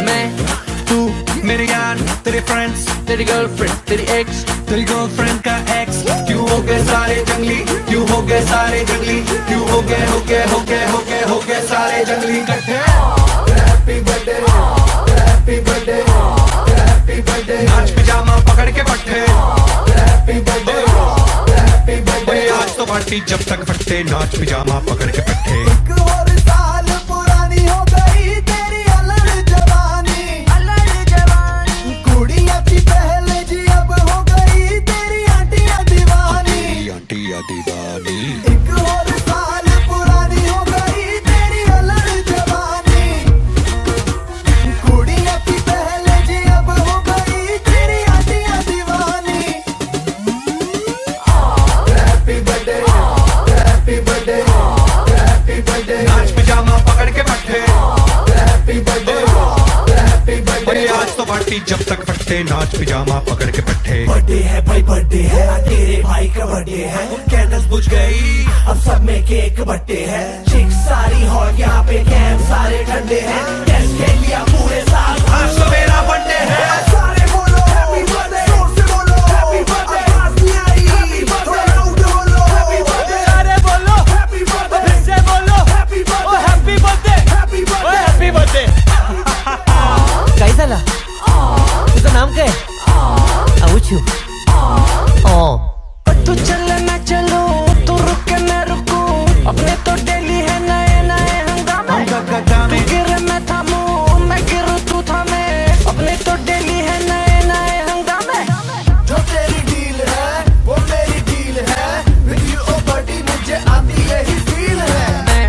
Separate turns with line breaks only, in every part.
मैं
तू मेरे यार, तेरे फ्रेंड्स,
तेरी गर्लफ्रेंड, तेरी एक्स,
तेरी गर्लफ्रेंड का एक्स। क्यों हो गए सारे जंगली, क्यों हो गए सारे जंगली, क्यों हो गए सारे जंगली इकट्ठे। Happy birthday, happy birthday, happy birthday. नाच पिजामा पकड़ के पट्टे। Happy birthday, happy birthday. आज तो पार्टी जब तक फट्टे, नाच पिजामा पकड़ के पट्टे।
एक और साल पुरानी हो गई तेरी अलग जवानी, अलग जवानी। कुड़िया की पहले जी अब हो गई तेरी आंटियां दीवानी,
आंटियां दीवानी।
एक और साल पुरानी हो गई तेरी अलग जवानी। कुड़िया की पहले जी अब हो गई तेरी आंटियां दीवानी। Happy birthday, happy birthday, happy birthday.
नाच पिजामा पकड़ के पट्टे।
Happy birthday, happy birthday.
आज तो पार्टी जब तक फट्टे, नाच पिजामा पकड़ के पट्टे।
बर्थडे है भाई, बर्थडे है, तेरे भाई का बर्थडे है। कैंडल्स बुझ गई, अब सब में केक बट्टे है। चिक्स सारी हॉट, यहाँ पे कैंप सारे ठंडे हैं। टेस्ट ले लिया पूरे साल,
आज तो मेरा बर्थडे है।
सारे बोलो हैप्पी बर्थडे, जोर से बोलो हैप्पी बर्थडे। आवाज नहीं आई, हैप्पी बर्थडे, लाउड बोलो हैप्पी बर्थडे।
सारे बोलो
हैप्पी बर्थडे,
फिर से बोलो
happy birthday,
happy birthday,
happy birthday.
Happy birthday. कैसा ला? तुझं नाम काय? आऊचू। तू चले मैं चलूं, तू रुके मैं रुकूं, अपने तो डेली है नए नए हंगामे। तू गिरे मैं थामूं, मैं गिरूं तू थामे, अपने तो डेली है नए नए हंगामे।
जो तेरी डील है वो मेरी डील है। विद यू ओ बडी मुझे आती यही फील है।
मैं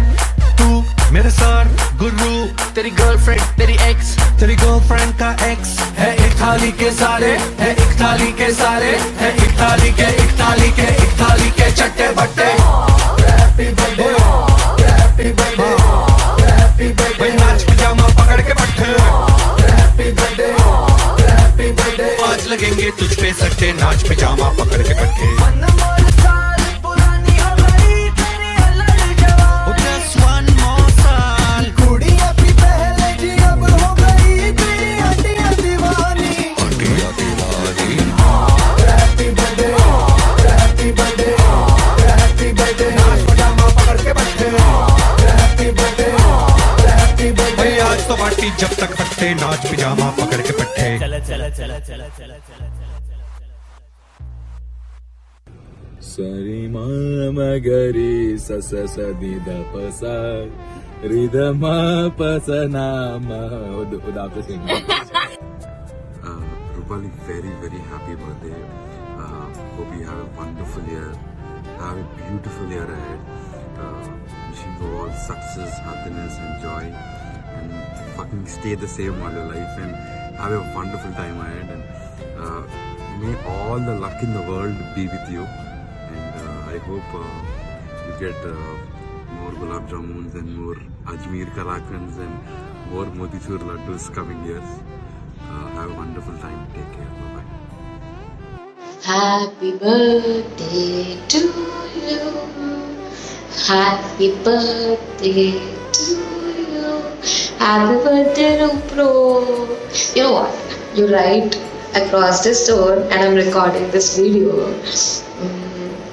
तू मेरे सर गुरु,
तेरी गर्लफ्रेंड, तेरी एक्स,
तेरी गर्लफ्रेंड का एक्स। है एक थाली के सारे, है एक थाली के सारे, है एक थाली के, एक थाली के, एक थाली के चट्टे बट्टे।
Happy birthday, happy birthday, happy birthday.
नाच पिजामा पकड़ के पट्टे।
Happy birthday, happy birthday.
आज लगेंगे तुझ पे सट्टे, नाच पिजामा पकड़ के पट्टे।
अनमोल साल पुरानी हो गई तेरी अलग जवानी।
Just one more साल।
कुड़िया की पहले जी अब हो गई तेरी आंटियां दीवानी।
आंटियां दीवानी।
Happy birthday, happy birthday, happy birthday.
नाच पिजामा पकड़ के पट्टे।
Happy birthday, happy birthday.
आज तो पार्टी जब तक फट्टे, नाच पिजामा पकड़ के पट्टे।
चला चला चला चला चला चला।
सरी मा मगरी स स स दी द प सा रि द म प स ना म उद आप सिंग
Rupali, very happy birthday. Hope you have a wonderful year. Have a beautiful year ahead. Wishing you all success, happiness, and joy, and fucking stay the same all your life and have a wonderful time ahead. And may all the luck in the world be with you. And I hope you get more gulab jamuns and more Ajmer Kalakans and more Motichur laddus coming years. Have a wonderful time. Take care. Bye-bye.
Happy birthday to you. Happy birthday to you. Happy birthday, Rupro. You know what? You're right across this door and I'm recording this video.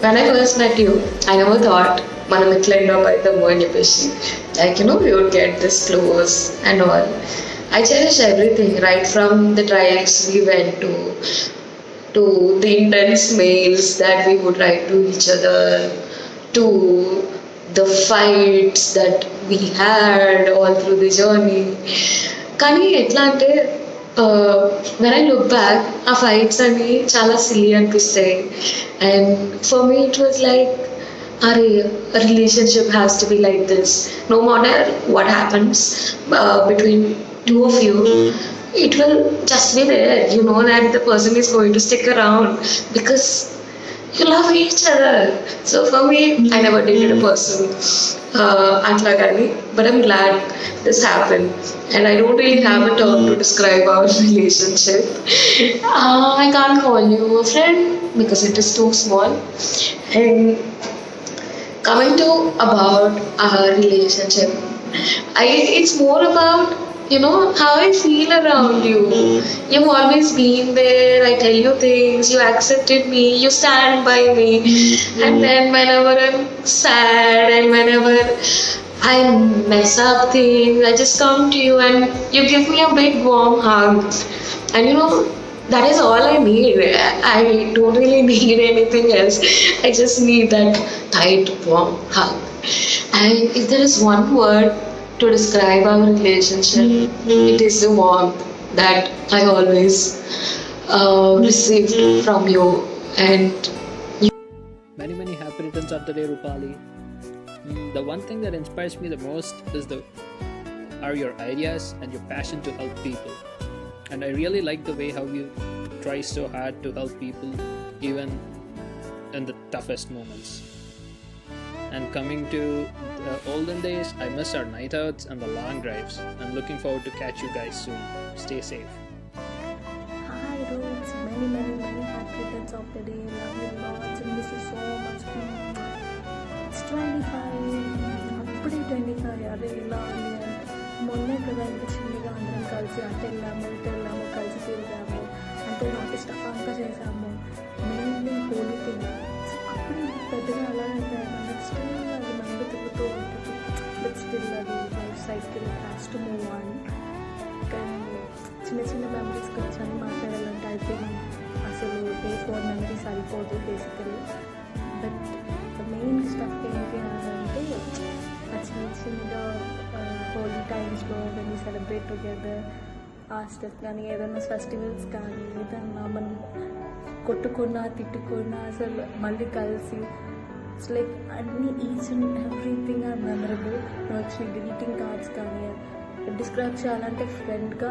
When I first met you, I never thought మనం ఇట్లా end up అవుతాము అని చెప్పేసి. Like, you know, we would get this close and all. I cherish everything, right from the drives we went to the intense mails that we would write to each other, to the fights that we had all through the journey. కానీ ఎట్లా అంటే when I look back, ఆ fights అన్ని చాలా silly అనిపిస్తాయి. And for me it was like, a relationship has to be like this. No matter what happens between two of you, it will just be there. You know that the person is going to stick around because you love each other. So for me, I never dated a person atlagani, but I'm glad this happened. And I don't really have a term to describe our relationship. I can't call you a friend because it is too small. And coming to about our relationship, It's more about, how I feel around you. You've always been there. I tell you things. You accepted me. You stand by me. And then whenever I'm sad and whenever I mess up things, I just come to you and you give me a big warm hug. And that is all I need. I don't really need anything else. I just need that tight, warm hug. And if there is one word to describe our relationship, it is the warmth that I always received from you. And
Many happy returns of the day, Rupali. The one thing that inspires me the most are your ideas and your passion to help people. And I really like the way how you try so hard to help people even in the toughest moments. And coming to the olden days, I miss our night outs and the long drives. I'm looking forward to catch you guys soon. Stay safe.
Hi Roots, many happy returns of the day. Love you lots and miss you so much. It's 25. అప్పుడే 25 అదే ఇలా ఉంది అంటే మొన్నే కదా అనిపించిందిగా అందరం కలిసి అటు వెళ్ళాము కలిసి తిరిగాము అంటే నాకు స్టఫ్ అంతా చేసాము మెయిన్లీ హోలీ థింగ్ అప్పుడు పెద్దగా అలా అయిపోయాము స్టిల్ అది మైండ్ తిరుగుతూ ఉంటుంది బట్ స్టిల్ అది life cycle has to move on కానీ చిన్న మెమరీస్ గురించి అని మాట్లాడాలంటే ఐ థింక్ అసలు ఏ 4 మెమరీస్ సరిపోదు బేసికలీ బట్ మెయిన్ స్టఫ్ ఏంటి అంటే చిన్నగా హోలీ టైమ్స్లో వెన్ యూ సెలబ్రేట్ టుగెదర్ ఆ స్టెప్ కానీ ఏదైనా ఫెస్టివల్స్ కానీ ఏదన్నా మనం కొట్టుకున్నా తిట్టుకున్నా అసలు మళ్ళీ కలిసి ఇట్స్ లైక్ అన్నీ each and everything are memorable వచ్చిన గ్రీటింగ్ కార్డ్స్ కానీ డిస్క్రైబ్ చేయాలంటే ఫ్రెండ్గా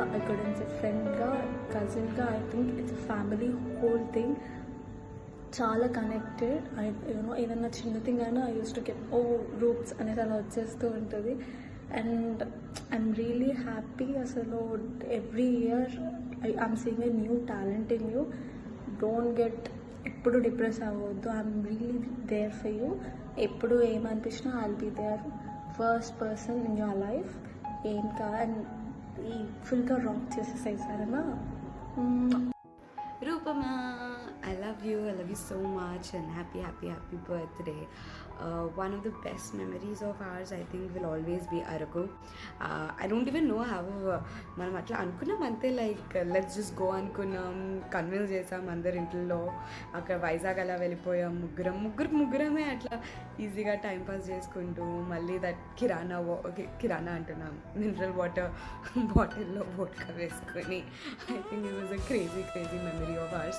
కజిన్గా I think it's family whole thing చాలా కనెక్టెడ్. ఏదన్నా చిన్న థింగ్ అయినా I use to get roots అనేది అలా వచ్చేస్తూ ఉంటుంది. And I'm really happy. అసలు every year I'm seeing a new talent in you. Don't get ఎప్పుడు డిప్రెస్ అవ్వద్దు. I'm really there for you. ఎప్పుడు ఏమనిపించినా I'll be there first person in your life. ఏం అండ్ ఈ ఫుల్గా రాక్ చేసేసాయి సరేనా.
Rupama, I love you so much and happy birthday. One of the best memories of ours I think will always be Araku. I don't even know how మనం అట్లా అనుకున్నాం అంతే, like let's just go అనుకున్నాం, convince చేసాం అందరి ఇంట్లో. అక్కడ వైజాగ్ అలా వెళ్ళిపోయాం ముగ్గురమే అట్లా ఈజీగా టైంపాస్ చేసుకుంటూ మళ్ళీ దట్ కిరాణా అంటున్నాం మినరల్ వాటర్ బాటిల్లో వోడ్కా వేసుకొని I think it was a crazy memory of ours.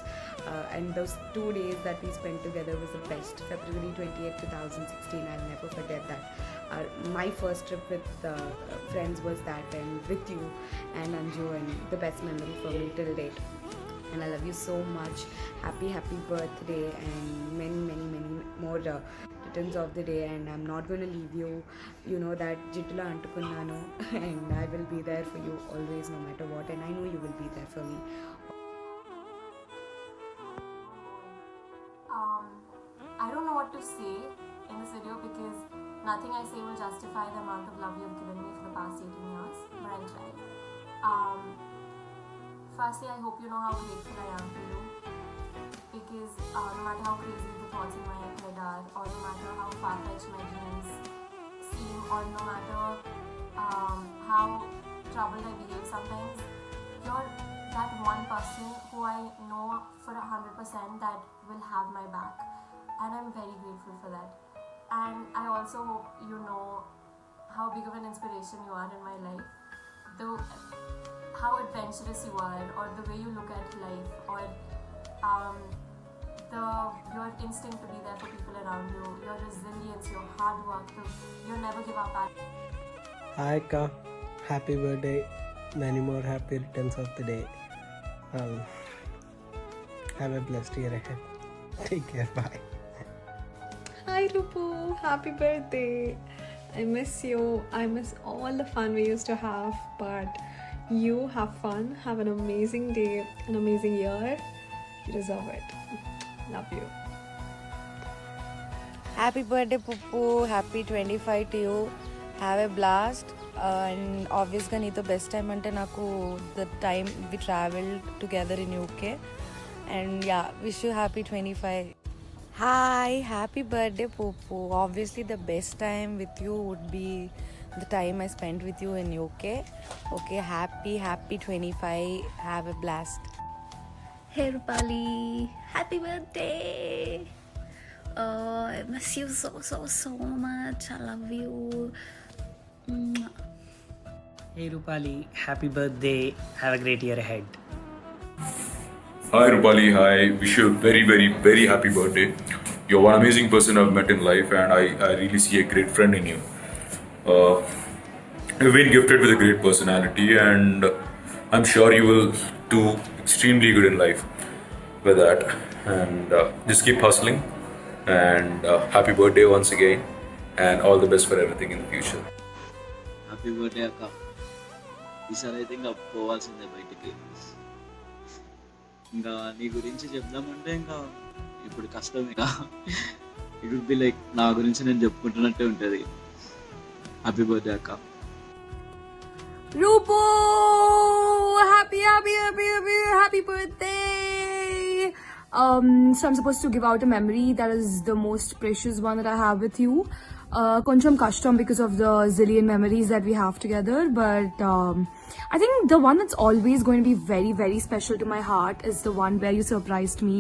And those 2 days that we spent together was the best. February 28, 2016, I'll never forget that. My first trip with friends was that, and with you and Anju, and the best memory for me till date. And I love you so much. Happy birthday and many more returns of the day. And I'm not going to leave you. You know that jitula antukunnanu and I will be there for you always no matter what, and I know you will be there for me.
I don't know what to say in this video because nothing I say will justify the amount of love you've given me for the past 18 years, but I'll try. Firstly, I hope you know how grateful I am for you, because no matter how crazy the thoughts in my head are, or no matter how far-fetched my dreams seem, or no matter how troubled I behave sometimes, you're that one person who I know for 100% that will have my back, and I'm very grateful for that. And I also hope you know how big of an inspiration you are in my life, how adventurous you are, or the way you look at life, or your instinct to be there for people around you, your resilience, your hard work, you never give up.
Hi Ka, happy birthday, many more happy returns of the day. Have a blessed year ahead. Take care, bye.
Hi Rupu, happy birthday. I miss you. I miss all the fun we used to have, but you have fun. Have an amazing day, an amazing year. You deserve it. Love you.
Happy birthday Pupu, happy 25 to you.
Have a blast and ఆబ్వియస్గా నీతో best time అంటే నాకు the time we travel together in UK and yeah wish you happy 25. Hi happy birthday Popo. Obviously the best time with you would be the time I spent with you in UK. Okay, happy 25. Have a blast.
Hey Rupali, happy birthday. I miss you so much. I love you.
Hey Rupali, happy birthday. Have a great year ahead.
Hi Rupali, hi. Wish you a very, very, very happy birthday. You're one amazing person I've met in life, and I really see a great friend in you. You've been gifted with a great personality, and I'm sure you will do extremely good in life with that. And just keep hustling. And happy birthday once again, and all the best for everything in the future.
Happy birthday అక్క. ఈసారి అయితే ఇంకా పోవాల్సిందే బయటికి. ఇంకా నీ గురించి చెప్దామంటే ఇంకా ఇప్పుడు కష్టం. ఇంకా ఇట్ వుడ్ బి లైక్ నా గురించి నేను చెప్పుకుంటున్నట్టే ఉంటుంది. హ్యాపీ బర్త్డే అక్క.
Rupo! Happy birthday! So I'm supposed to give out a memory that is the most precious one that I have with you. Koncham kashtam because of the zillion memories that we have together, but I think the one that's always going to be very, very special to my heart is the one where you surprised me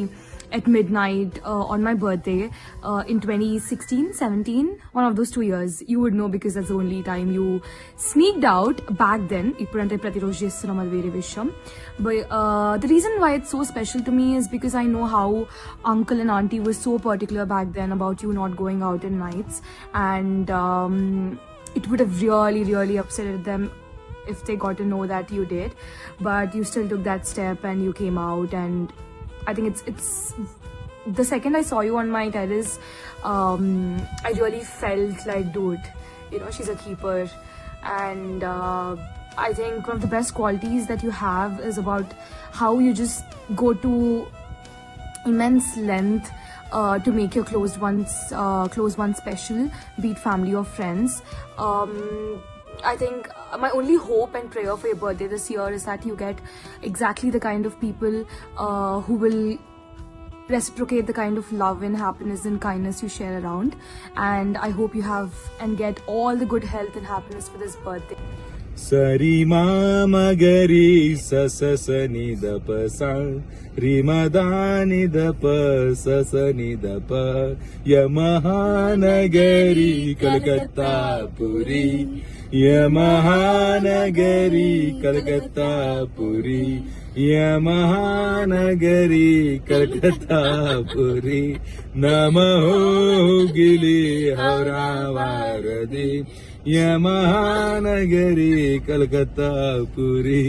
at midnight on my birthday in 2016, 17, one of those 2 years. You would know because that's the only time you sneaked out back then. Ippudante pratiroju chestunnam adi vere vishayam. But the reason why it's so special to me is because I know how uncle and auntie were so particular back then about you not going out at nights, and it would have really, really upset them if they got to know that you did, but you still took that step and you came out. And I think it's the second I saw you on my terrace, I really felt like, dude, you know, she's a keeper. And I think one of the best qualities that you have is about how you just go to immense length to make your close ones special, be it family or friends. I think my only hope and prayer for your birthday this year is that you get exactly the kind of people who will reciprocate the kind of love and happiness and kindness you share around. And I hope you have and get all the good health and happiness for this birthday.
Sari mama gari sa sa sa ni da pa sa ri ma da ni da pa sa sa ni da pa Yamahanagari Kolkata Puri Yamahanagari Kolkata Puri Yamahanagari Kolkata Puri Namaho Gili Hauravaradi Yamahanagari Kolkata Puri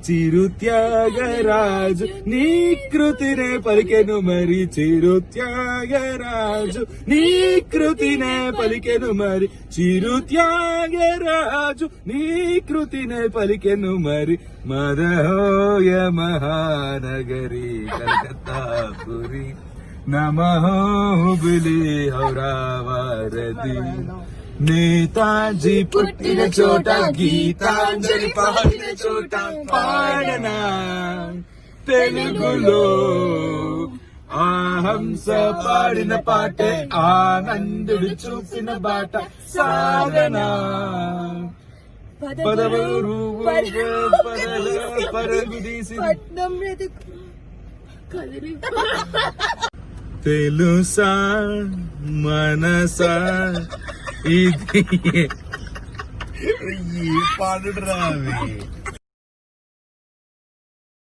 చిరుత్యాగరాజు నీ కృతినే పలికెను మరి చిరుత్యాగరాజు నీ కృతినే పలికెను మరి చిరుత్యాగరాజు నీ కృతినే పలికెను మరి మదహోయ మహానగరి కలకత్తా పురి నమః హుబ్లీ హౌరావారది నేతాజీ పుట్టిన చోట గీతాంజలి పాడిన చోట పాడనా తెలుగులో ఆహంస పాడిన పాటే ఆనందుడు చూపిన బాట సాగనా పదవరు పరుగుదీసి తెలుసా మనసా ఇది పాడురా